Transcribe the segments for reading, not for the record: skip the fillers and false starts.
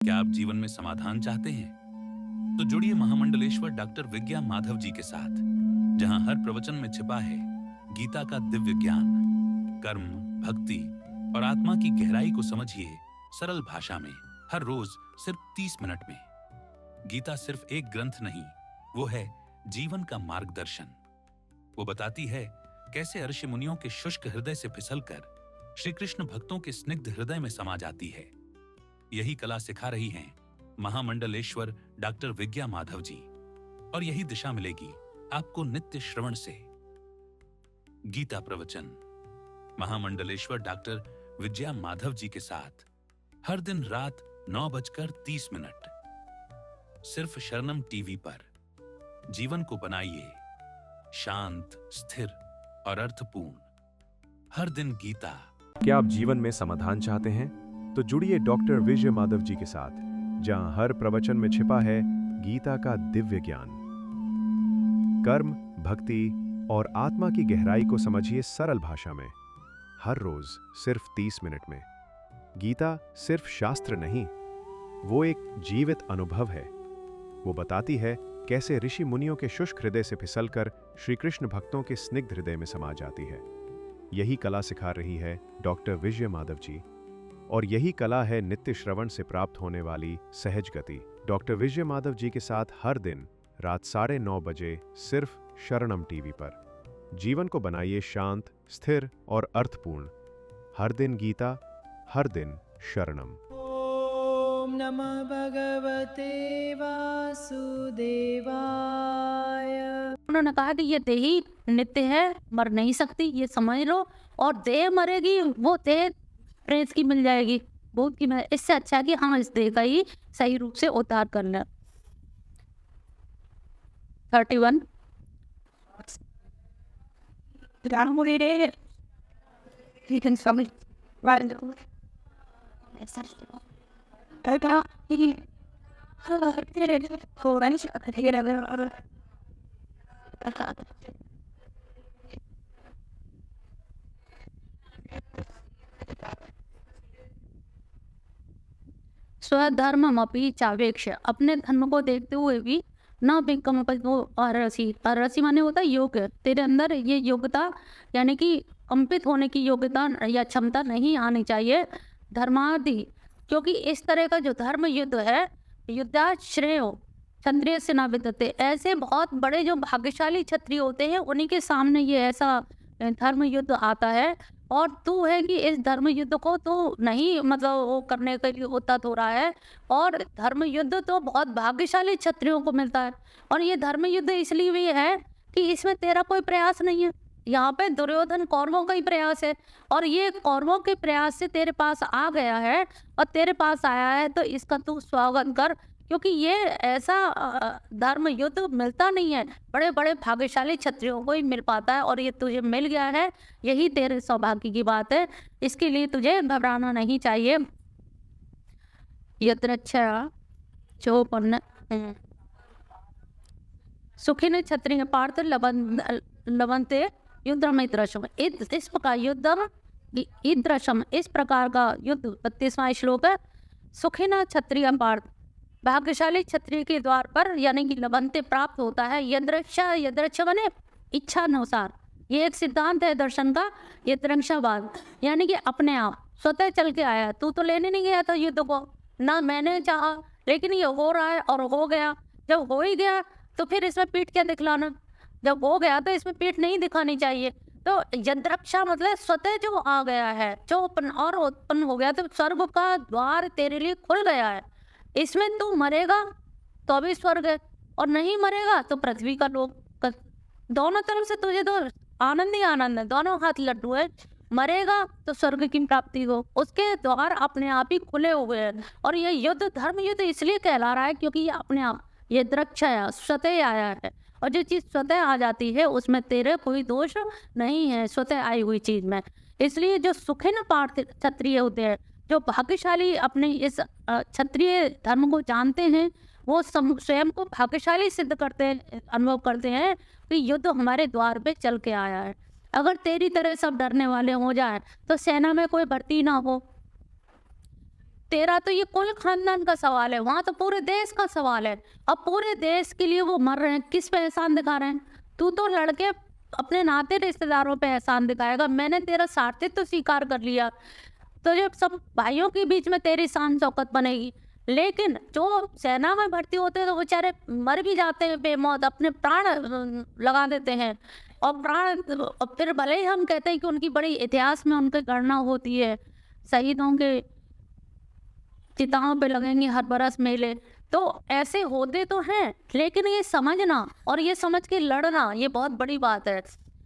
क्या आप जीवन में समाधान चाहते हैं? तो जुड़िए महामंडलेश्वर डॉक्टर विज्ञा माधव जी के साथ, जहां हर प्रवचन में छिपा है गीता का दिव्य ज्ञान। कर्म, भक्ति और आत्मा की गहराई को समझिए सरल भाषा में, हर रोज सिर्फ 30 मिनट में। गीता सिर्फ एक ग्रंथ नहीं, वो है जीवन का मार्गदर्शन। वो बताती है कैसे ऋषि मुनियों के शुष्क हृदय से फिसलकर श्री कृष्ण भक्तों के स्निग्ध हृदय में समा जाती है। यही कला सिखा रही हैं महामंडलेश्वर डॉक्टर विज्ञा माधव जी, और यही दिशा मिलेगी आपको नित्य श्रवण से। गीता प्रवचन महामंडलेश्वर डॉक्टर विज्ञा माधव जी के साथ हर दिन रात 9:30 सिर्फ शरणम टीवी पर। जीवन को बनाइए शांत, स्थिर और अर्थपूर्ण। हर दिन गीता। क्या आप जीवन में समाधान चाहते हैं? तो जुड़िए डॉक्टर विजय माधव जी के साथ, जहां हर प्रवचन में छिपा है गीता का दिव्य ज्ञान। कर्म, भक्ति और आत्मा की गहराई को समझिए सरल भाषा में, हर रोज सिर्फ 30 मिनट में। गीता सिर्फ शास्त्र नहीं, वो एक जीवित अनुभव है। वो बताती है कैसे ऋषि मुनियों के शुष्क हृदय से फिसलकर श्री कृष्ण भक्तों के स्निग्ध हृदय में समा जाती है। यही कला सिखा रही है डॉक्टर विजय माधव जी, और यही कला है नित्य श्रवण से प्राप्त होने वाली सहज गति। डॉक्टर विजय माधव जी के साथ हर दिन रात 9:30 सिर्फ शरणम टीवी पर। जीवन को बनाइए शांत, स्थिर और अर्थपूर्ण। हर दिन गीता, हर दिन शरणम। ओम नमः भगवते वासुदेवाय। उन्होंने कहा कि ये देह ही नित्य है, मर नहीं सकती, ये समझ लो। और देह मरेगी, वो देह प्रेत की मिल जाएगी, बहुत की मिल। इससे अच्छा है कि हम इस देह का ही सही रूप से उद्धार कर लें। 31 स्वधर्ममपि चावेक्ष, अपने धर्म को देखते हुए भी न विकम्पतो अर्हसि। अर्हसि माने होता है योग्य। तेरे अंदर ये योग्यता यानी कि कंपित होने की योग्यता या क्षमता नहीं आनी चाहिए। धर्मादि, क्योंकि इस तरह का जो धर्म युद्ध है, युद्धा श्रेयो क्षत्रिय से ना विद्यते। ऐसे बहुत बड़े जो भाग्यशाली क्षत्रिय होते हैं, उन्हीं के सामने ये ऐसा धर्म युद्ध आता है। और तू है कि इस धर्म युद्ध को तो नहीं मतलब वो करने के लिए उद्यत हो रहा है। और धर्म युद्ध तो बहुत भाग्यशाली क्षत्रियों को मिलता है। और ये धर्म युद्ध इसलिए भी है कि इसमें तेरा कोई प्रयास नहीं है। यहाँ पे दुर्योधन कौरवों का ही प्रयास है, और ये कौरवों के प्रयास से तेरे पास आ गया है और तेरे पास आया है, तो इसका तू स्वागत कर। क्योंकि ये ऐसा धर्म युद्ध मिलता नहीं है, बड़े बड़े भाग्यशाली क्षत्रियों को ही मिल पाता है, और ये तुझे मिल गया है, यही तेरे सौभाग्य की बात है। इसके लिए तुझे घबराना नहीं चाहिए। यत्रच्छया चौपन्न सुखिन क्षत्रिय पार्थ लवंते युद्धम इद्रशम। इस प्रकार युद्धम इद्रशम, इस प्रकार का युद्ध 32वां श्लोक है। सुखिन क्षत्रिय पार्थ, भाग्यशाली क्षत्रिय के द्वार पर यानी कि लवंते प्राप्त होता है। यदृक्ष माने इच्छा अनुसार। ये एक सिद्धांत है दर्शन का, यदृक्षवाद, यानी कि अपने आप स्वतः चल के आया। तू तो लेने नहीं गया था युद्ध को, ना मैंने चाहा, लेकिन ये हो रहा है और हो गया। जब हो ही गया तो फिर इसमें पीठ क्या दिखलाना। जब हो गया तो इसमें पीठ नहीं दिखानी चाहिए। तो यदृक्षा मतलब स्वतः जो आ गया है, जो उत्पन्न हो गया, तो स्वर्ग का द्वार तेरे लिए खुल गया है। इसमें तू मरेगा तो भी स्वर्ग है, और नहीं मरेगा तो पृथ्वी का लोक। दोनों तरफ से तुझे तो आनंद ही आनंद है, दोनों हाथ लड्डू है। मरेगा तो स्वर्ग की प्राप्ति हो, उसके द्वार अपने आप ही खुले हुए हैं। और ये युद्ध धर्म युद्ध इसलिए कहला रहा है क्योंकि ये अपने आप ये दृक्षा स्वतः आया है। और जो चीज़ स्वतः आ जाती है उसमें तेरे कोई दोष नहीं है, स्वतः आई हुई चीज में। इसलिए जो सुखिन पार्थ क्षत्रिय होते हैं, जो भाग्यशाली अपने इस क्षत्रिय धर्म को जानते हैं, वो स्वयं को भाग्यशाली सिद्ध करते हैं, अनुभव करते हैं कि युद्ध हमारे द्वार पे चल के आया है। अगर तेरी तरह सब डरने वाले हो जाए तो सेना में कोई भर्ती ना हो, तेरा तो ये कुल खानदान का सवाल है, वहां तो पूरे देश का सवाल है। अब पूरे देश के लिए वो मर रहे हैं, किस पे एहसान दिखा रहे हैं? तू तो लड़के अपने नाते रिश्तेदारों पे एहसान दिखाएगा। मैंने तेरा सारथित्व स्वीकार कर लिया, तो जब सब भाइयों के बीच में तेरी शान शौकत बनेगी। लेकिन जो सेना में भर्ती होते हैं तो बेचारे मर भी जाते हैं बेमौत, अपने प्राण लगा देते हैं। और और फिर भले ही हम कहते हैं कि उनकी बड़ी इतिहास में उनकी गणना होती है, शहीदों के चिताओं पे लगेंगे हर बरस मेले, तो ऐसे होते तो हैं, लेकिन ये समझना और ये समझ के लड़ना ये बहुत बड़ी बात है।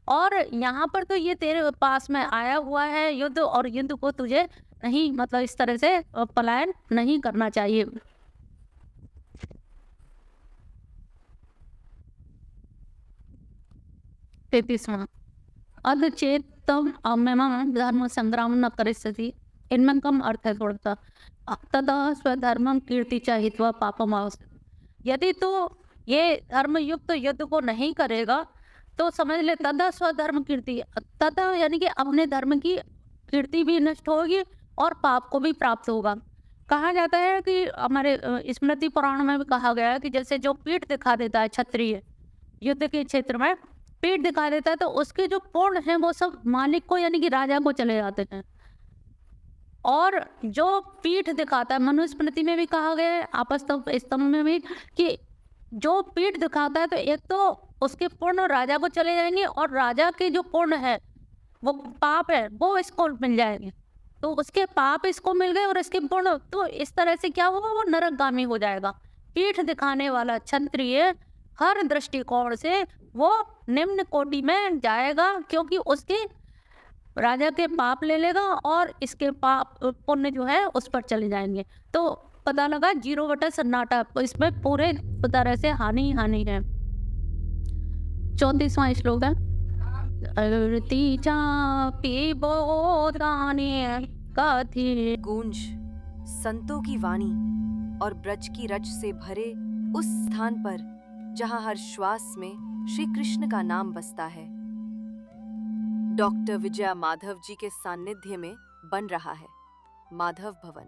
और यहाँ पर तो ये तेरे पास में आया हुआ है युद्ध, और युद्ध को तुझे नहीं मतलब इस तरह से पलायन नहीं करना चाहिए। 33वां अधचेतम अम्यमं धर्म संग्राम न करिष्यति। इनमें कम अर्थ है थोड़ा सा। तदा स्वधर्मं कीर्ति च हित्वा पापम आवस्यति। यदि तो ये धर्मयुक्त युद्ध को नहीं करेगा तो समझ ले तदा स्वधर्म कीर्ति, तदा यानी कि अपने धर्म की कीर्ति भी नष्ट होगी और पाप को भी प्राप्त होगा। कहा जाता है कि हमारे स्मृति पुराण में भी कहा गया है कि जैसे जो पीठ दिखा देता है क्षत्रिय युद्ध के क्षेत्र में पीठ दिखा देता है, तो उसके जो पूर्ण है वो सब मालिक को यानी कि राजा को चले जाते हैं। और जो पीठ दिखाता है, मनुस्मृति में भी कहा गया है, आपस स्तंभ में भी, कि जो पीठ दिखाता है तो एक तो उसके पूर्ण राजा को चले जाएंगे और राजा के जो पूर्ण है वो पाप है वो इसको मिल जाएंगे। तो उसके पाप इसको मिल गए और इसके पूर्ण, तो इस तरह से क्या होगा, वो नरकगामी हो जाएगा। पीठ दिखाने वाला क्षत्रिय हर दृष्टिकोण से वो निम्न कोटि में जाएगा, क्योंकि उसके राजा के पाप ले लेगा और इसके पाप पुण्य जो है उस पर चले जाएंगे। तो पता लगा 0 बटा सन्नाटा, इसमें पूरे तरह से हानि ही हानि है। 34वां श्लोक है। गूंज संतों की वाणी और ब्रज की रच से भरे उस स्थान पर जहां हर श्वास में श्री कृष्ण का नाम बसता है। डॉक्टर विजया माधव जी के सानिध्य में बन रहा है माधव भवन,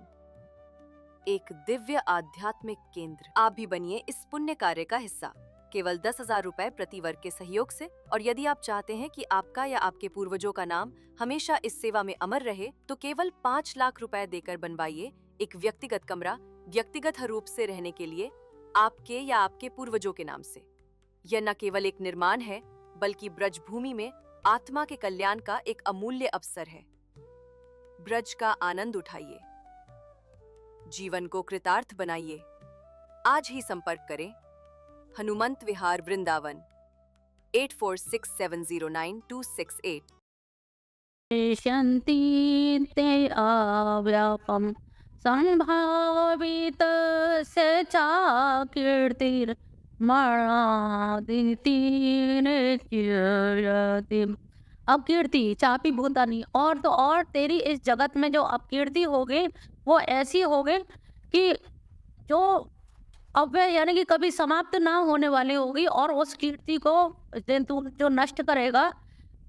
एक दिव्य आध्यात्मिक केंद्र। आप भी बनिए इस पुण्य कार्य का हिस्सा केवल 10,000 रुपए प्रति वर्ग के सहयोग से। और यदि आप चाहते हैं कि आपका या आपके पूर्वजों का नाम हमेशा इस सेवा में अमर रहे, तो केवल 5 लाख रुपए देकर बनवाइए एक व्यक्तिगत कमरा व्यक्तिगत रूप से रहने के लिए आपके या आपके पूर्वजों के नाम से। यह न केवल एक निर्माण है, बल्कि ब्रज भूमि में आत्मा के कल्याण का एक अमूल्य अवसर है। ब्रज का आनंद उठाइए, जीवन को कृतार्थ बनाइए। आज ही संपर्क करें हनुमंत विहार वृंदावन 8467092268। शन्ति ते अव्यापम संभावित से चा कीर्तिर अपकीर्ति चापी भूतानी। और तो और तेरी इस जगत में जो अपकीर्ति होगी वो ऐसी होगी कि जो अव्यय यानी कि कभी समाप्त ना होने वाली होगी, और उस कीर्ति को तू जो नष्ट करेगा,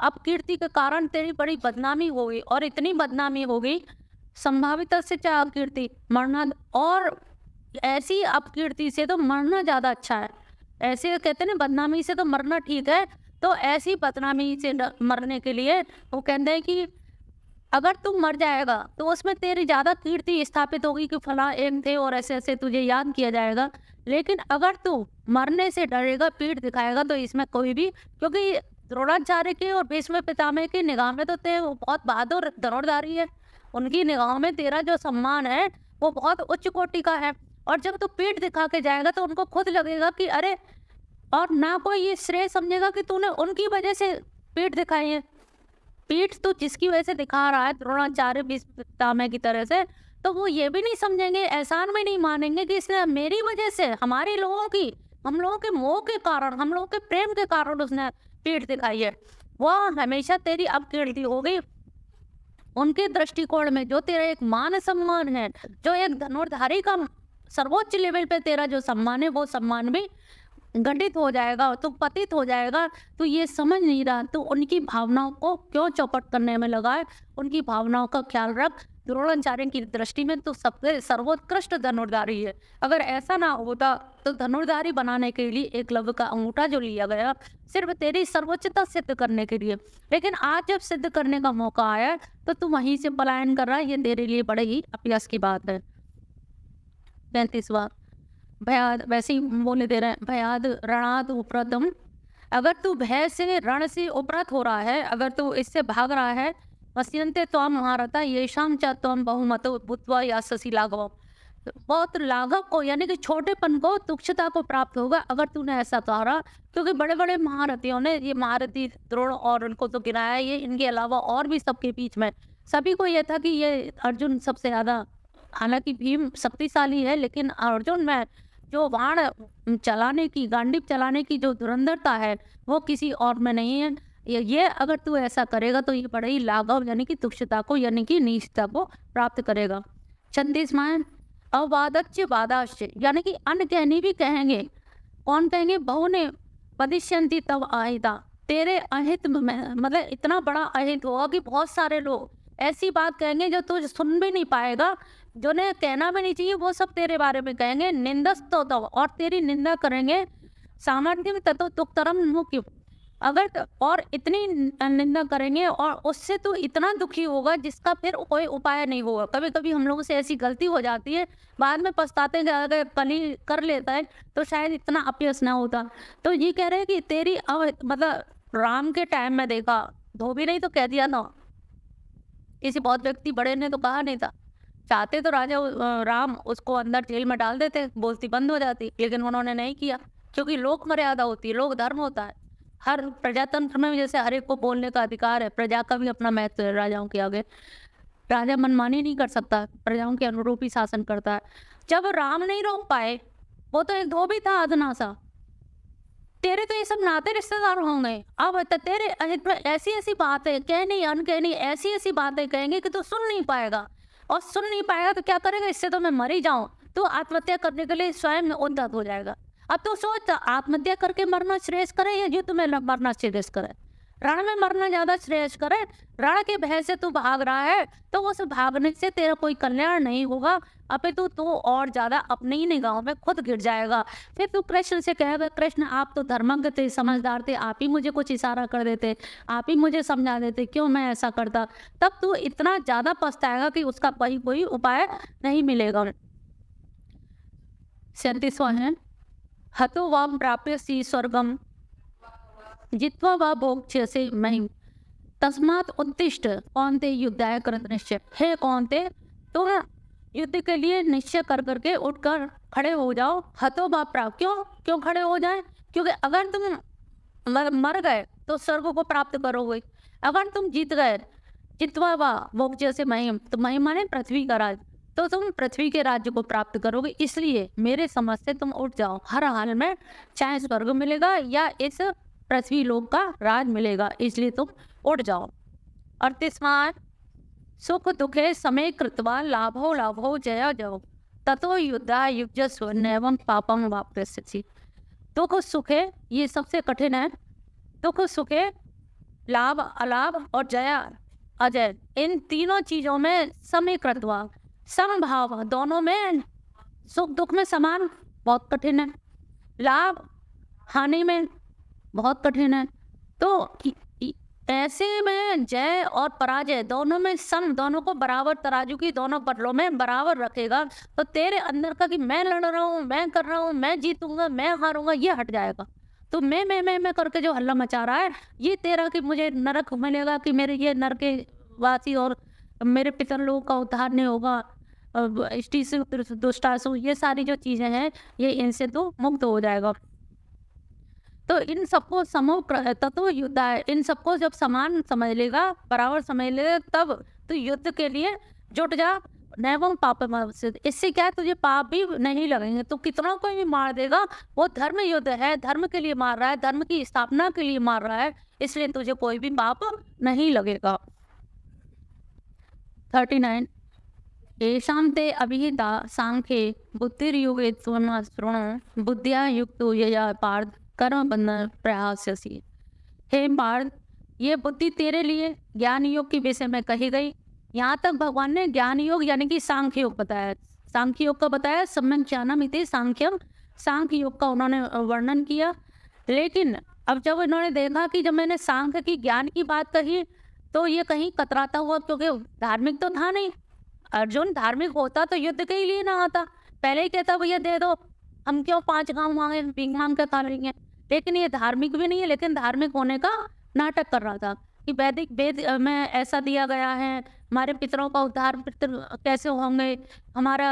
अपकीर्ति के कारण तेरी बड़ी बदनामी होगी। और इतनी बदनामी होगी संभावित से चाहे अपकीर्ति मरना, और ऐसी अपकीर्ति से तो मरना ज़्यादा अच्छा है। ऐसे कहते हैं ना, बदनामी से तो मरना ठीक है, तो ऐसी बदनामी से मरने के लिए वो कहते हैं कि अगर तू मर जाएगा तो उसमें तेरी ज़्यादा कीर्ति स्थापित होगी कि फला एक थे और ऐसे ऐसे तुझे याद किया जाएगा। लेकिन अगर तू मरने से डरेगा, पीठ दिखाएगा, तो इसमें कोई भी, क्योंकि द्रोणाचार्य के और भीष्म पितामह की निगाह में तो ते वो बहुत बहादुर धनुर्धारी है, उनकी निगाह में तेरा जो सम्मान है वो बहुत उच्च कोटि का है। और जब तू पीठ दिखा के जाएगा तो उनको खुद लगेगा कि अरे, और ना कोई ये श्रेय समझेगा कि तूने उनकी वजह से पीठ दिखाई है। पीठ तो जिसकी वजह से दिखा रहा है द्रोणाचार्य भीष्म पितामह की तरह से, तो वो ये भी नहीं समझेंगे, एहसान में नहीं मानेंगे कि इसने मेरी वजह से, हमारे लोगों की, हम लोगों के मोह के कारण, हम लोगों के प्रेम के कारण उसने पीठ दिखाई है। वह हमेशा तेरी अपकीर्ति होगी उनके दृष्टिकोण में। जो तेरा एक मान सम्मान है, जो एक धनुर्धारी का सर्वोच्च लेवल पे तेरा जो सम्मान है, वो सम्मान भी घटित हो जाएगा, तो पतित हो जाएगा। तो ये समझ नहीं रहा, तो उनकी भावनाओं को क्यों चौपट करने में लगा है। उनकी भावनाओं का ख्याल रख, द्रोणाचार्य की दृष्टि में तो सबसे सर्वोत्कृष्ट धनुर्धारी है। अगर ऐसा ना होता तो धनुर्धारी बनाने के लिए एकलव्य का अंगूठा जो लिया गया सिर्फ तेरी सर्वोच्चता सिद्ध करने के लिए, लेकिन आज जब सिद्ध करने का मौका आया तो तू वहीं से पलायन कर रहा है। ये तेरे लिए बड़े ही अपयस की बात है। 35वां भयाद, वैसे ही बोले दे रहे हैं, भयाद रणाद उपरतम। अगर तू भय से रण से उपरत हो रहा है, अगर तू इससे भाग रहा है, वस्यन्ते त्वम महारथा येषां च त्वम बहुमतो भूत्वा यास्यसि लाघवम्। बहुत लाघव को यानी कि छोटेपन को, तुच्छता को प्राप्त होगा अगर तूने ऐसा कहा, क्योंकि बड़े बड़े महारथियों ने, ये महारथी द्रोण और उनको तो गिराया, ये इनके अलावा और भी सबके बीच में सभी को यह था कि ये अर्जुन सबसे ज़्यादा, हालांकि भीम शक्तिशाली है लेकिन अर्जुन में जो बाण चलाने की, गांडीव चलाने की जो धुरंधरता है वो किसी और में नहीं है। ये अगर तू ऐसा करेगा तो ये बड़े ही लाघव यानी कि तुच्छता को यानी कि नीचता को प्राप्त करेगा। 36वां अवादच्य वादाश्च, यानी कि अनकहनी भी कहेंगे। कौन कहेंगे? बहु ने पदिश्यंती तब आहिता, तेरे अहित में, मतलब इतना बड़ा अहित होगा कि बहुत सारे लोग ऐसी बात कहेंगे जो तू सुन भी नहीं पाएगा, जिन्हें कहना भी नहीं चाहिए वो सब तेरे बारे में कहेंगे। निंदस्तो तब, और तेरी निंदा करेंगे। सामर्थ्य में ततो तुक्तरम मुक्ति, अगर और इतनी निंदा करेंगे और उससे तो इतना दुखी होगा जिसका फिर कोई उपाय नहीं होगा। कभी कभी हम लोगों से ऐसी गलती हो जाती है, बाद में पछताते हैं कि अगर कली कर लेता है तो शायद इतना अपयस ना होता। तो ये कह रहे हैं कि तेरी मतलब राम के टाइम में देखा, धोबी नहीं तो कह दिया ना, किसी बहुत व्यक्ति बड़े ने तो कहा नहीं था, चाहते तो राजा राम उसको अंदर जेल में डाल देते, बोलती बंद हो जाती, लेकिन उन्होंने नहीं किया, क्योंकि लोक मर्यादा होती है, लोक धर्म होता है। हर प्रजातंत्र में जैसे हर एक को बोलने का अधिकार है, प्रजा का भी अपना महत्व है राजाओं के आगे। राजा मनमानी नहीं कर सकता, प्रजाओं के अनुरूप ही शासन करता है। जब राम नहीं रोक पाए, वो तो एक धोबी था अदना सा, तेरे तो ये सब नाते रिश्तेदार होंगे, अब तेरे अहित में ऐसी ऐसी बातें कहनी अनकहनी, ऐसी ऐसी बातें कहेंगे कि तू सुन नहीं पाएगा, और सुन नहीं पाएगा तो क्या करेगा? इससे तो मैं मर ही जाऊं, तो आत्महत्या करने के लिए स्वयं उद्यत हो जाएगा। अब तो सोच, आत्महत्या करके मरना श्रेष्ठ करे या जो तुम्हें मरना श्रेष्ठ करे? रण में मरना ज्यादा श्रेष्ठ करे। रण के भय से तू भाग रहा है तो उस भागने से तेरा कोई कल्याण नहीं होगा, अपितु तू और ज्यादा अपनी ही निगाहों में खुद गिर जाएगा। फिर तू कृष्ण से कहेगा, कृष्ण आप तो धर्मज्ञ थे, समझदार थे, आप ही मुझे कुछ इशारा कर देते, आप ही मुझे समझा देते, क्यों मैं ऐसा करता? तब तू इतना ज्यादा पछताएगा कि उसका कोई उपाय नहीं मिलेगा। 37वां है हतो वाम प्राप्य सी स्वर्गम जित्वा वा भोक्ष्यसे महिम तस्मात् उत्तिष्ठ कौन्ते युद्धाय कृत निश्चय। हे कौन्ते, तुम युद्ध के लिए निश्चय कर करके उठकर खड़े हो जाओ। हतो वा प्राप्त, क्यों खड़े हो जाए? क्योंकि अगर तुम मर गए तो स्वर्ग को प्राप्त करोगे, अगर तुम जीत गए, जित्वा वा भोक्ष्यसे महिम, तो महिम माने पृथ्वी का राज, तो तुम पृथ्वी के राज्य को प्राप्त करोगे। इसलिए मेरे समझ से तुम उठ जाओ, हर हाल में चाहे स्वर्ग मिलेगा या इस पृथ्वी लोक का राज मिलेगा, इसलिए तुम उठ जाओ। 38वां सुख दुखे समय कृत्वा लाभो लाभो जया जयो ततो युद्धा युजस्व नैवं पापम वाप्यसि। दुख सुखे, ये सबसे कठिन है। दुख सुखे, लाभ अलाभ और जया अजय, इन तीनों चीजों में समय कृत्वा, समभाव, दोनों में सुख दुख में समान बहुत कठिन है, लाभ हानि में बहुत कठिन है। तो ऐसे में जय और पराजय दोनों में सम, दोनों को बराबर तराजू की दोनों पटलों में बराबर रखेगा, तो तेरे अंदर का कि मैं लड़ रहा हूँ, मैं कर रहा हूँ, मैं जीतूंगा, मैं हारूंगा, ये हट जाएगा। तो मैं करके जो हल्ला मचा रहा है, ये तेरा कि मुझे नरक मिलेगा, कि मेरे ये नरक वासी और मेरे पितर लोगों का उद्धार नहीं होगा, दुष्टासु, ये सारी जो चीजें हैं ये इनसे तो मुक्त हो जाएगा। तो इन सबको समूह तत्व युद्ध है, इन सबको जब समान समझ लेगा, बराबर समझ लेगा, तब तो युद्ध के लिए जुट जा। नैवं पाप, इससे क्या है, तुझे पाप भी नहीं लगेंगे। तो कितना कोई भी मार देगा, वो धर्म युद्ध है, धर्म के लिए मार रहा है, धर्म की स्थापना के लिए मार रहा है, इसलिए तुझे कोई भी पाप नहीं लगेगा। 39 येषां ते अभिहिता सांख्ये बुद्धिर्योगे शृणु बुद्धिया युक्तो यया पार्थ कर्म बंधन प्रयास्यसि। हे पार्थ, ये बुद्धि तेरे लिए ज्ञान योग के विषय में कही गई, यहाँ तक भगवान ने ज्ञान योग यानी कि सांख्य योग बताया। सांख्य योग का बताया, सम्यक ज्ञानम इति सांख्यम, सांख्य योग का उन्होंने वर्णन किया। लेकिन अब जब इन्होंने देखा कि जब मैंने सांख्य की ज्ञान की बात कही तो ये कहीं कतराता हुआ, क्योंकि धार्मिक तो था नहीं। अर्जुन धार्मिक होता तो युद्ध के ही लिए ना आता, पहले ही कहता भैया दे दो, हम क्यों 5 गांव मांगे, भीख मांग के खा लेंगे। लेकिन ये धार्मिक भी नहीं है, लेकिन धार्मिक होने का नाटक कर रहा था कि वैदिक वेद में ऐसा दिया गया है, हमारे पितरों का उद्धार, पितर कैसे होंगे, हमारा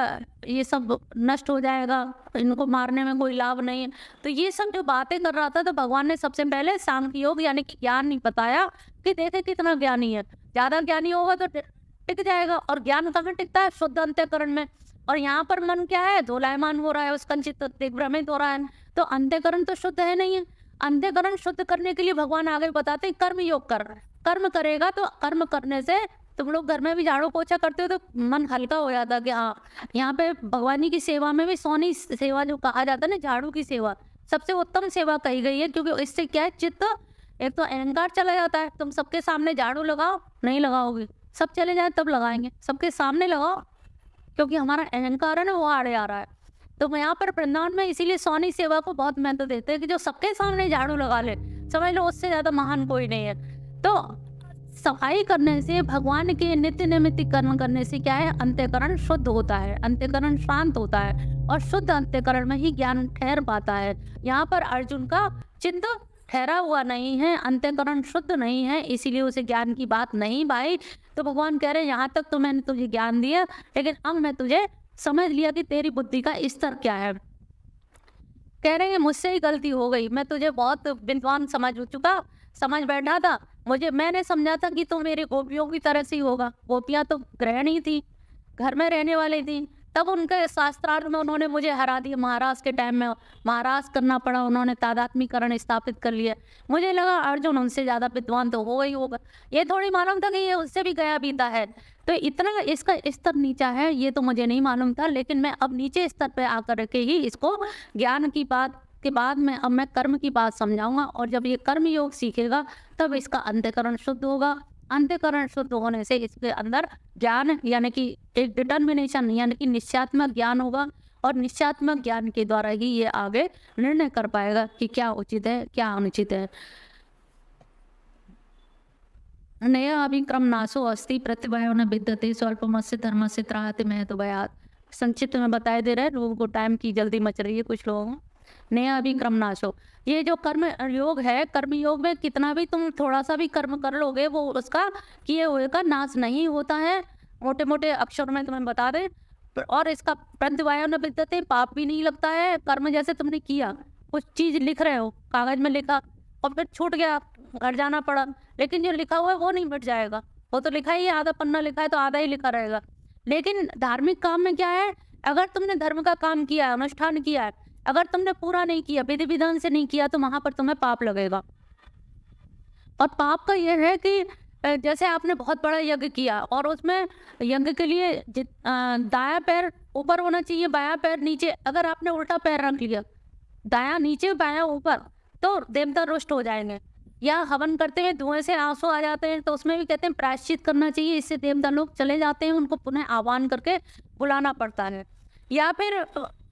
ये सब नष्ट हो जाएगा, इनको मारने में कोई लाभ नहीं है। तो ये सब जो बातें कर रहा था, तो भगवान ने सबसे पहले सांख्य योग यानी कि ज्ञान नहीं बताया कि देखे कितना ज्ञानी है। ज़्यादा ज्ञानी होगा तो टिक जाएगा, और ज्ञान कहाँ टिकता है? शुद्ध अंतःकरण में। और यहाँ पर मन क्या है? दोलायमान हो रहा है, उसका चित्त दिग्भ्रमित हो रहा है, तो अंतःकरण तो शुद्ध है नहीं है। अंतःकरण शुद्ध करने के लिए भगवान आगे बताते हैं कर्म योग कर। कर्म करेगा तो कर्म करने से, तुम लोग घर में भी झाड़ू पोछा करते हो तो मन हल्का हो जाता है कि हाँ, यहाँ पे भगवान जी की सेवा में भी सोनी सेवा जो कहा जाता है ना, झाड़ू की सेवा सबसे उत्तम सेवा कही गई है। क्योंकि इससे क्या है, चित्त एक तो अहंकार चला जाता है। तुम सबके सामने झाड़ू लगाओ, नहीं लगाओगे, सब चले जाए तब लगाएंगे, सबके सामने लगाओ, क्योंकि हमारा अहंकार है ना वो आड़े आ रहा है। तो यहाँ पर वृंदावन में इसीलिए सोनी सेवा को बहुत महत्व देते हैं कि जो सबके सामने झाड़ू लगा ले, समझ लो उससे ज्यादा महान कोई नहीं है। तो सफाई करने से, भगवान के नित्य नैमित्तिक कर्म करने से क्या है, अंतःकरण शुद्ध होता है, अंतःकरण शांत होता है, और शुद्ध अंतःकरण में ही ज्ञान ठहर पाता है। यहाँ पर अर्जुन का चित्त ठहरा हुआ नहीं है, अंतःकरण शुद्ध नहीं है, इसीलिए उसे ज्ञान की बात नहीं भाई। तो भगवान कह रहे हैं यहाँ तक तो मैंने तुझे ज्ञान दिया, लेकिन अब मैं तुझे समझ लिया कि तेरी बुद्धि का स्तर क्या है। कह रहे हैं मुझसे ही गलती हो गई, मैं तुझे बहुत विद्वान समझ बैठा था, मैंने समझा था कि तू मेरे गोपियों की तरह से ही होगा। गोपियां तो गृहिणी थी, घर में रहने वाली थी, तब उनके शास्त्रार्थ में उन्होंने मुझे हरा दिया। महाराज के टाइम में महाराज करना पड़ा, उन्होंने तादात्म्यकरण स्थापित कर लिया। मुझे लगा अर्जुन उनसे ज़्यादा विद्वान तो हो ही होगा, ये थोड़ी मालूम था कि ये उससे भी गया बीता है। तो इतना इसका स्तर नीचा है, ये तो मुझे नहीं मालूम था। लेकिन मैं अब नीचे स्तर पर आकर के ही इसको ज्ञान की बात के बाद में अब मैं कर्म की बात समझाऊंगा, और जब ये कर्म योग सीखेगा तब इसका अंतःकरण शुद्ध होगा। अंतःकरण शुद्ध होने से इसके अंदर ज्ञान यानी कि एक डिटर्मिनेशन यानी कि निश्चयात्मक ज्ञान होगा, और निश्चयात्मक ज्ञान के द्वारा ही ये आगे निर्णय कर पाएगा कि क्या उचित है क्या अनुचित है। नया अभिक्रम नाशो अस्ति प्रतिभयो न विद्यते स्वल्पमस्य धर्मस्य त्रायते महतो भयात्। संक्षिप्त में बताए दे रहे हैं, लोगों को टाइम की जल्दी मच रही है कुछ लोगों को। नया अभिक्रम नाशो, ये जो कर्म योग है, कर्म योग में कितना भी तुम थोड़ा सा भी कर्म कर लोगे वो उसका किए हुए का नाश नहीं होता है। मोटे मोटे अक्षर में तुम्हें बता दें, और इसका प्रतिभयो न विद्यते, पाप भी नहीं लगता है। कर्म जैसे तुमने किया, कुछ चीज लिख रहे हो, कागज में लिखा और फिर छूट गया, घर जाना पड़ा, लेकिन जो लिखा हुआ है वो नहीं मिट जाएगा। वो तो लिखा ही है, आधा पन्ना लिखा है तो आधा ही लिखा रहेगा। लेकिन धार्मिक काम में क्या है, अगर तुमने धर्म का काम किया है, अनुष्ठान किया है, अगर तुमने पूरा नहीं किया, विधि विधान से नहीं किया, तो वहां पर तुम्हें पाप लगेगा। और पाप का यह है कि जैसे आपने बहुत बड़ा यज्ञ किया और उसमें यज्ञ के लिए दायां पैर ऊपर होना चाहिए, बायां पैर नीचे, अगर आपने उल्टा पैर रख लिया, दायां नीचे बायां ऊपर, तो देवता रुष्ट हो जाएंगे। या हवन करते हैं, धुएं से आंसू आ जाते हैं, तो उसमें भी कहते हैं प्रायश्चित करना चाहिए, इससे देवता लोग चले जाते हैं, उनको पुनः आह्वान करके बुलाना पड़ता है। या फिर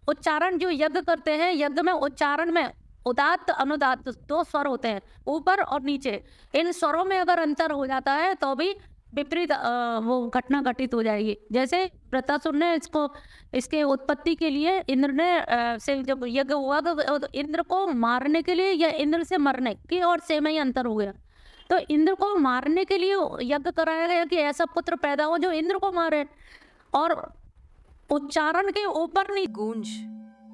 उच्चारण जो यज्ञ करते हैं, यज्ञ में उच्चारण में उदात्त अनुदात्त 2 स्वर होते हैं, ऊपर और नीचे। इन स्वरों में अगर अंतर हो जाता है तो भी विपरीत वो घटना घटित हो जाएगी। जैसे वृत्तासुर ने इसके उत्पत्ति के लिए इंद्र ने से जब यज्ञ हुआ तो इंद्र को मारने के लिए या इंद्र से मरने की और से में ही अंतर हो गया। तो इंद्र को मारने के लिए यज्ञ कराया गया कि ऐसा पुत्र पैदा हो जो इंद्र को मारे, और उच्चारण के ऊपर नहीं। गूंज,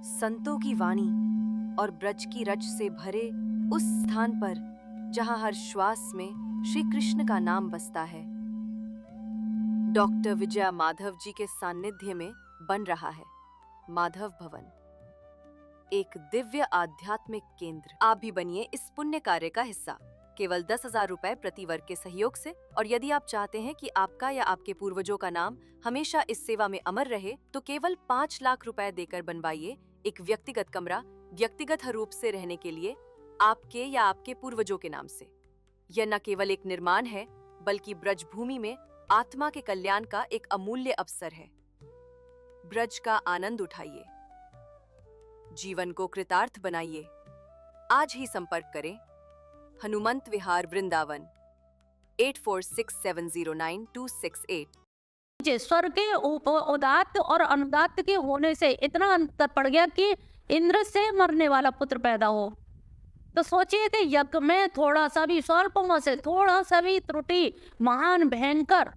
संतों की वाणी और ब्रज की रच से भरे उस स्थान पर जहां हर श्वास में श्री कृष्ण का नाम बसता है, डॉक्टर विजया माधव जी के सानिध्य में बन रहा है माधव भवन, एक दिव्य आध्यात्मिक केंद्र। आप भी बनिए इस पुण्य कार्य का हिस्सा, केवल 10,000 रुपए प्रति वर्ग के सहयोग से। और यदि आप चाहते हैं कि आपका या आपके पूर्वजों का नाम हमेशा इस सेवा में अमर रहे, तो केवल 5 लाख रुपए देकर बनवाइए एक व्यक्तिगत कमरा, व्यक्तिगत रूप से रहने के लिए, आपके या आपके पूर्वजों के नाम से। यह न केवल एक निर्माण है, बल्कि ब्रजभूमि में आत्मा के कल्याण का एक अमूल्य अवसर है। ब्रज का आनंद उठाइए, जीवन को कृतार्थ बनाइए। आज ही संपर्क करें हनुमंत विहार वृंदावन 8467092268। मुझे स्वर्ग के उदात्त और अनुदात्त के होने से इतना अंतर पड़ गया कि इंद्र से मरने वाला पुत्र पैदा हो। तो सोचिए कि यज्ञ में थोड़ा सा भी स्वल्पों से थोड़ा सा भी त्रुटि महान भयंकर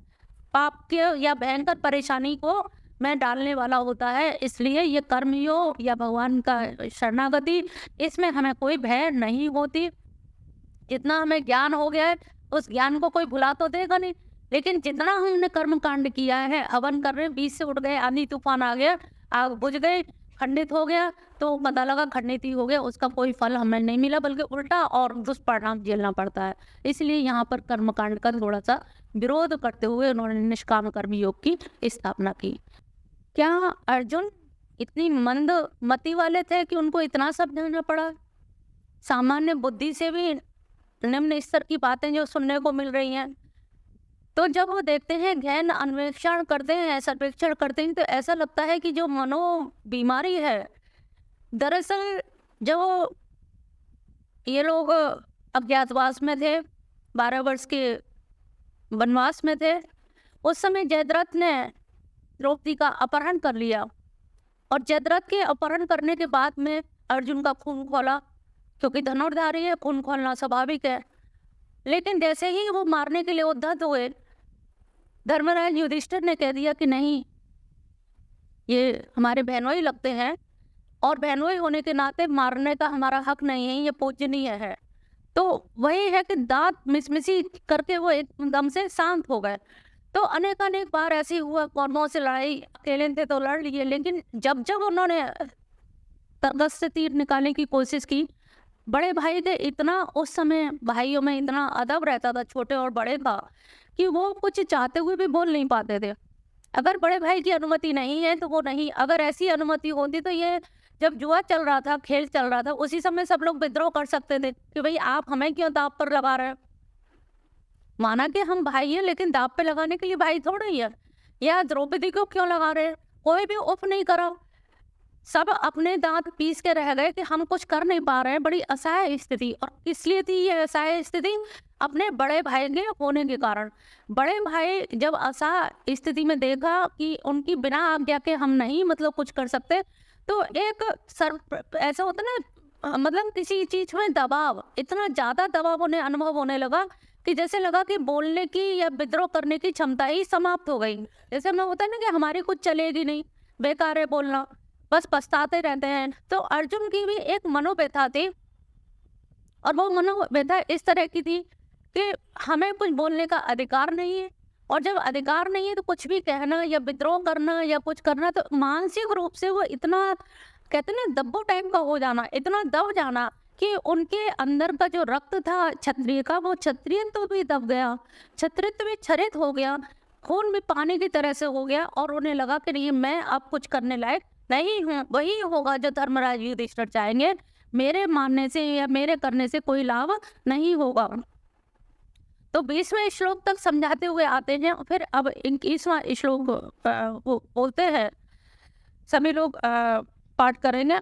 पाप के या भयंकर परेशानी को में डालने वाला होता है। इसलिए ये कर्मयोग या भगवान का शरणागति, इसमें हमें कोई भय नहीं होती। जितना हमें ज्ञान हो गया है उस ज्ञान को कोई भुला तो देगा नहीं, लेकिन जितना हमने कर्म कांड किया है, हवन कर रहे, बीच से उठ गए, आंधी तूफान आ गया, आग बुझ गई, खंडित हो गया, तो पता लगा खंडित ही हो गया, उसका कोई फल हमें नहीं मिला बल्कि उल्टा और दुष्परिणाम झेलना पड़ता है। इसलिए यहाँ पर कर्मकांड का थोड़ा सा विरोध करते हुए उन्होंने निष्काम कर्म योग की स्थापना की। क्या अर्जुन इतनी मंद मति वाले थे कि उनको इतना समझाना पड़ा? सामान्य बुद्धि से भी निम्न स्तर की बातें जो सुनने को मिल रही हैं, तो जब वो देखते हैं, गहन अन्वेषण करते हैं, सर्वेक्षण करते हैं, तो ऐसा लगता है कि जो मनो बीमारी है, दरअसल जो ये लोग अज्ञातवास में थे, 12 वर्ष के वनवास में थे, उस समय जयद्रथ ने द्रौपदी का अपहरण कर लिया और जयद्रथ के अपहरण करने के बाद में अर्जुन का खून खोला, क्योंकि धनुर्धारी है, खून खोलना स्वाभाविक है। लेकिन जैसे ही वो मारने के लिए उद्धत हुए, धर्मराज युधिष्ठिर ने कह दिया कि नहीं, ये हमारे बहनोई लगते हैं और बहनोई होने के नाते मारने का हमारा हक नहीं है, ये पूजनीय है। तो वही है कि दांत मिसमिसी करके वो एकदम से शांत हो गए। तो अनेक बार ऐसे हुआ, कौरवों से लड़ाई, अकेले थे तो लड़ लिए, लेकिन जब जब उन्होंने तरगस से तीर निकालने की कोशिश की, बड़े भाई थे, इतना उस समय भाइयों में इतना अदब रहता था छोटे और बड़े का कि वो कुछ चाहते हुए भी बोल नहीं पाते थे। अगर बड़े भाई की अनुमति नहीं है तो वो नहीं, अगर ऐसी अनुमति होती तो ये जब जुआ चल रहा था, खेल चल रहा था, उसी समय सब लोग विद्रोह कर सकते थे कि भाई आप हमें क्यों दाव पर लगा रहे हैं। माना कि हम भाई हैं, लेकिन दाव पे लगाने के लिए भाई थोड़े ही है। या द्रौपदी को क्यों लगा रहे हैं, कोई भी उफ नहीं करा, सब अपने दांत पीस के रह गए कि हम कुछ कर नहीं पा रहे हैं। बड़ी असहाय स्थिति, और इसलिए थी ये असहाय स्थिति अपने बड़े भाई के होने के कारण। बड़े भाई जब असहाय स्थिति में देखा कि उनकी बिना आज्ञा के हम नहीं मतलब कुछ कर सकते, तो एक ऐसा होता ना, मतलब किसी चीज में दबाव, इतना ज्यादा दबाव उन्हें अनुभव होने लगा कि जैसे लगा कि बोलने की या विद्रोह करने की क्षमता ही समाप्त हो गई। जैसे हमें होता है ना कि हमारी कुछ चलेगी नहीं, बेकार है बोलना, बस पछताते रहते हैं। तो अर्जुन की भी एक मनोव्यथा थी, और वो मनोव्यथा इस तरह की थी कि हमें कुछ बोलने का अधिकार नहीं है, और जब अधिकार नहीं है तो कुछ भी कहना या विद्रोह करना या कुछ करना, तो मानसिक रूप से वो इतना, कहते ना, दब्बो टाइप का हो जाना, इतना दब जाना कि उनके अंदर का जो रक्त था क्षत्रिय का, वो क्षत्रियत्व भी दब गया, क्षत्रियत्व भी क्षरित हो गया, खून भी पानी की तरह से हो गया, और उन्हें लगा कि नहीं, मैं अब कुछ करने लायक नहीं हूँ। वही होगा जो धर्मराज युधिष्ठिर चाहेंगे, मेरे मानने से या मेरे करने से कोई लाभ नहीं होगा। तो 20वें श्लोक तक समझाते हुए आते हैं, फिर अब 21वां श्लोक वो बोलते हैं, सभी लोग पाठ करेंगे।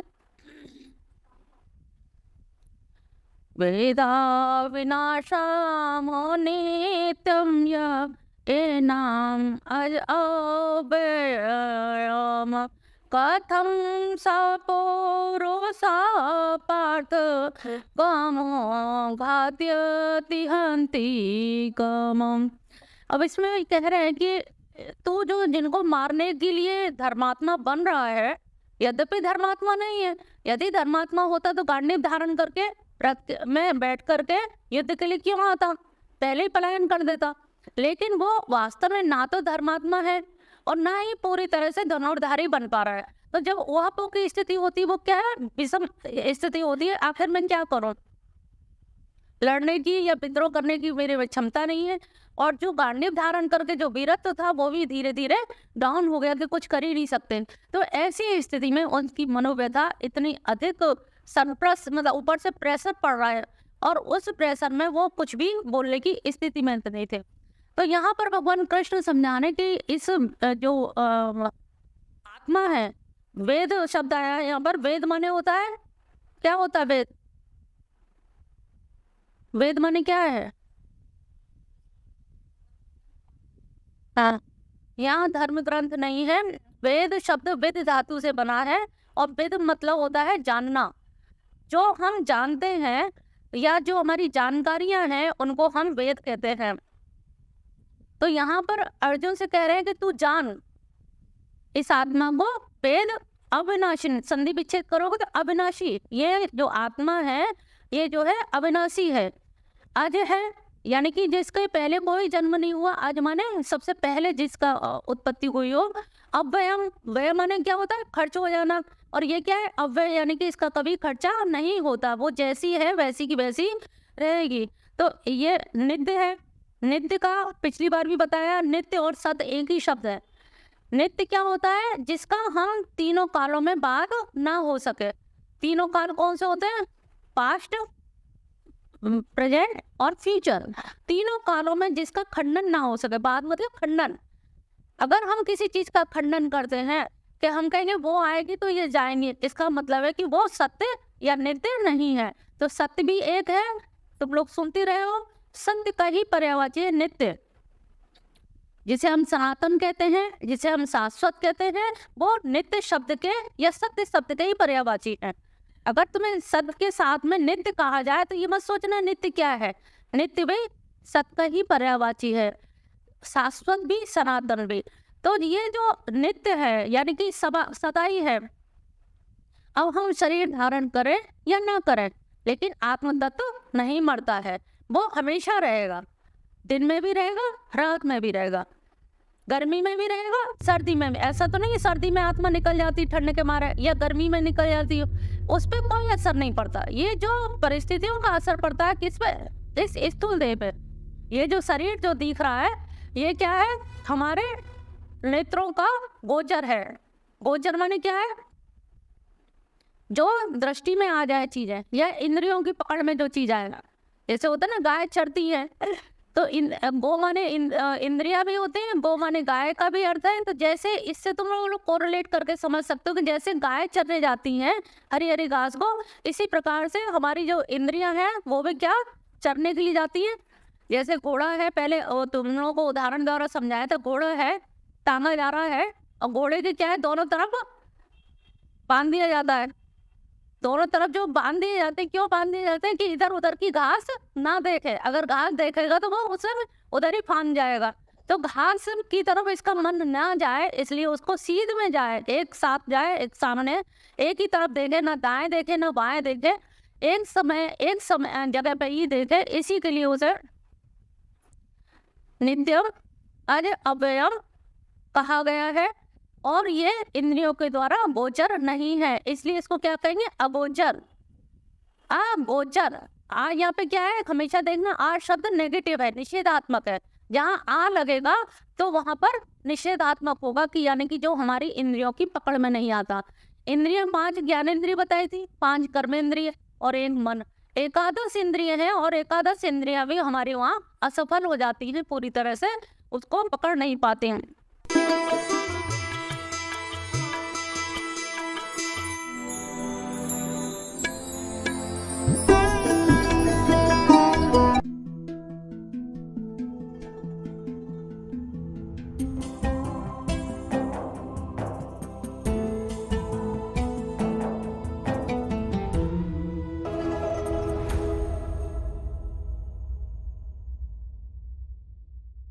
वेदा विनाशाम नित्यम एनाम अज अव्ययम कथम सपोरोसा पार्थ कामो घात्यति हन्ति कामम्। अब इसमें कह रहे हैं कि तू जो जिनको मारने के लिए धर्मात्मा बन रहा है, यद्यपि धर्मात्मा नहीं है, यदि धर्मात्मा होता तो गांडीव धारण करके रथ में बैठ करके युद्ध के लिए क्यों आता, पहले ही पलायन कर देता। लेकिन वो वास्तव में ना तो धर्मात्मा है और ना ही पूरी तरह से धनुर्धारी बन पा रहा है। तो जब वहां की स्थिति होती है, वो क्या है, विषम स्थिति होती है। आखिर मैं क्या करूं, लड़ने की या विद्रोह करने की मेरे में क्षमता नहीं है, और जो गांडीव धारण करके जो वीरत्व था वो भी धीरे धीरे डाउन हो गया कि कुछ कर ही नहीं सकते। तो ऐसी स्थिति में उनकी मनोव्यथा इतनी अधिक सरप्लस, मतलब ऊपर से प्रेशर पड़ रहा है, और उस प्रेशर में वो कुछ भी बोलने की स्थिति में नहीं थे। तो यहाँ पर भगवान कृष्ण समझाने की इस जो आत्मा है, वेद शब्द आया है यहाँ पर। वेद माने होता है, क्या होता है वेद? वेद माने क्या है? हाँ, यहाँ धर्म ग्रंथ नहीं है। वेद शब्द विद धातु से बना है और विद मतलब होता है जानना। जो हम जानते हैं या जो हमारी जानकारियां हैं उनको हम वेद कहते हैं। तो यहाँ पर अर्जुन से कह रहे हैं कि तू जान इस आत्मा को। वेद अविनाशी, संधि विच्छेद करोगे तो अविनाशी, ये जो आत्मा है ये जो है अविनाशी है, अज है, यानी कि जिसके पहले कोई जन्म नहीं हुआ। आज माने सबसे पहले जिसका उत्पत्ति हुई हो। अव्ययम, व्यय माने क्या होता है? खर्च हो जाना। और ये क्या है? अव्यय, यानी कि इसका कभी खर्चा नहीं होता, वो जैसी है वैसी की वैसी रहेगी। तो ये नित्य है। नित्य का पिछली बार भी बताया, नित्य और सत एक ही शब्द है। नित्य क्या होता है? जिसका हम तीनों कालों में बाद ना हो सके। तीनों काल कौन से होते हैं? पास्ट, प्रेजेंट और फ्यूचर। तीनों कालों में जिसका खंडन ना हो सके। बाद मतलब खंडन। अगर हम किसी चीज का खंडन करते हैं कि हम कहेंगे वो आएगी तो ये जाएंगे, इसका मतलब है कि वो सत्य या नित्य नहीं है। तो सत्य भी एक है, तुम लोग सुनते रहे हो, सत्य का ही पर्यायवाची है नित्य। जिसे हम सनातन कहते हैं, जिसे हम शाश्वत कहते हैं, वो नित्य शब्द के या सत्य शब्द के ही पर्यायवाची है। अगर तुम्हें सत्य के साथ में नित्य कहा जाए तो ये मत सोचना नित्य क्या है। नित्य भी सत्य का ही पर्यायवाची है, शाश्वत भी सनातन भी। तो ये जो नित्य है यानी कि सदाई है। अब हम शरीर धारण करें या ना करें, लेकिन आत्मतत्व नहीं मरता है, वो हमेशा रहेगा। दिन में भी रहेगा, रात में भी रहेगा, गर्मी में भी रहेगा, सर्दी में भी। ऐसा तो नहीं सर्दी में आत्मा निकल जाती ठंड के मारे, या गर्मी में निकल जाती हो, उस पर कोई असर नहीं पड़ता। ये जो परिस्थितियों का असर पड़ता है किस पे? इस स्थूल देह पे। ये जो शरीर जो दिख रहा है ये क्या है? हमारे नेत्रों का गोचर है। गोचर माने क्या है? जो दृष्टि में आ जाए चीजें, या इंद्रियों की पकड़ में जो चीज आएगा। जैसे होता है ना, गाय चरती है तो गो माने इंद्रिया भी होते हैं, गो माने गाय का भी अर्थ है। तो जैसे इससे तुम लोग कोरिलेट करके समझ सकते हो कि जैसे गाय चरने जाती हैं हरी हरी घास को, इसी प्रकार से हमारी जो इंद्रियां हैं वो भी क्या चरने के लिए जाती हैं। जैसे घोड़ा है, पहले तुम लोगों को उदाहरण द्वारा समझाया था, घोड़ा है, टांगा जा रहा है और घोड़े के क्या है, दोनों तरफ बांध दिया जाता है। दोनों तरफ जो बांध दिए जाते हैं, क्यों बांध दिए जाते हैं? कि इधर उधर की घास ना देखे। अगर घास देखेगा तो वो उसे उधर ही फांद जाएगा। तो घास की तरफ इसका मन ना जाए, इसलिए उसको सीध में जाए, एक साथ जाए, एक सामने, एक ही तरफ देखे, ना दाएं देखे ना बाएं देखे, एक समय जगह पे ही देखे। इसी के लिए उसे नित्यम अज अव्ययम कहा गया है। और ये इंद्रियों के द्वारा गोचर नहीं है, इसलिए इसको क्या कहेंगे? अगोचर। अगोचर। यहाँ पे क्या है? हमेशा देखना, आ शब्द नेगेटिव है, निषेधात्मक है। जहाँ आ लगेगा तो वहां पर निषेधात्मक होगा, कि यानी कि जो हमारी इंद्रियों की पकड़ में नहीं आता। इंद्रिय 5 ज्ञानेंद्रिय बताई थी, 5 कर्मेंद्रिय और 1 मन। एकादश इंद्रिय है और एकादश इंद्रिया भी हमारे वहाँ असफल हो जाती है, पूरी तरह से उसको पकड़ नहीं पाते हैं।